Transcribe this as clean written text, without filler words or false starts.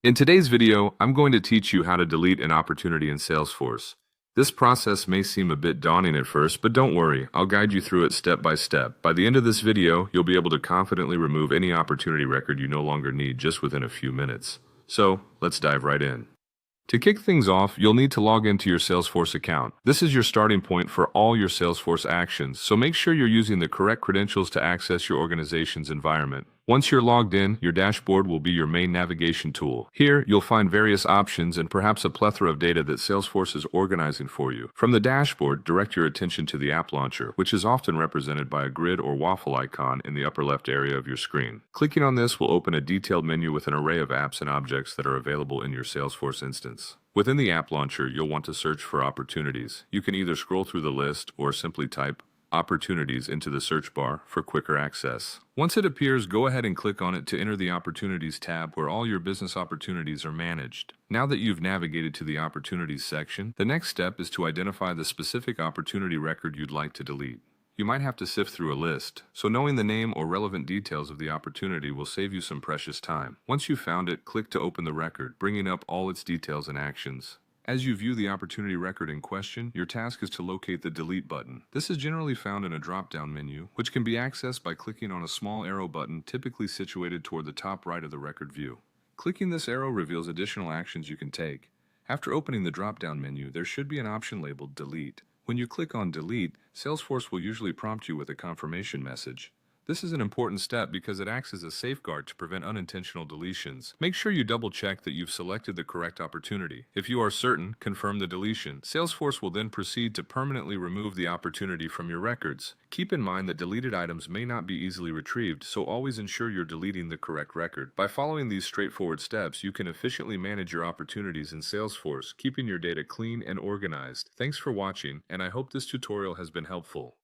In today's video, I'm going to teach you how to delete an opportunity in Salesforce. This process may seem a bit daunting at first, but don't worry, I'll guide you through it step by step. By the end of this video, you'll be able to confidently remove any opportunity record you no longer need just within a few minutes. So, let's dive right in. To kick things off, you'll need to log into your Salesforce account. This is your starting point for all your Salesforce actions, so make sure you're using the correct credentials to access your organization's environment. Once you're logged in, your dashboard will be your main navigation tool. Here, you'll find various options and perhaps a plethora of data that Salesforce is organizing for you. From the dashboard, direct your attention to the app launcher, which is often represented by a grid or waffle icon in the upper left area of your screen. Clicking on this will open a detailed menu with an array of apps and objects that are available in your Salesforce instance. Within the app launcher, you'll want to search for opportunities. You can either scroll through the list or simply type opportunities into the search bar for quicker access. Once it appears, go ahead and click on it to enter the Opportunities tab where all your business opportunities are managed. Now that you've navigated to the Opportunities section, the next step is to identify the specific opportunity record you'd like to delete. You might have to sift through a list, so knowing the name or relevant details of the opportunity will save you some precious time. Once you've found it, click to open the record, bringing up all its details and actions. As you view the opportunity record in question, your task is to locate the Delete button. This is generally found in a drop-down menu, which can be accessed by clicking on a small arrow button typically situated toward the top right of the record view. Clicking this arrow reveals additional actions you can take. After opening the drop-down menu, there should be an option labeled Delete. When you click on Delete, Salesforce will usually prompt you with a confirmation message. This is an important step because it acts as a safeguard to prevent unintentional deletions. Make sure you double-check that you've selected the correct opportunity. If you are certain, confirm the deletion. Salesforce will then proceed to permanently remove the opportunity from your records. Keep in mind that deleted items may not be easily retrieved, so always ensure you're deleting the correct record. By following these straightforward steps, you can efficiently manage your opportunities in Salesforce, keeping your data clean and organized. Thanks for watching, and I hope this tutorial has been helpful.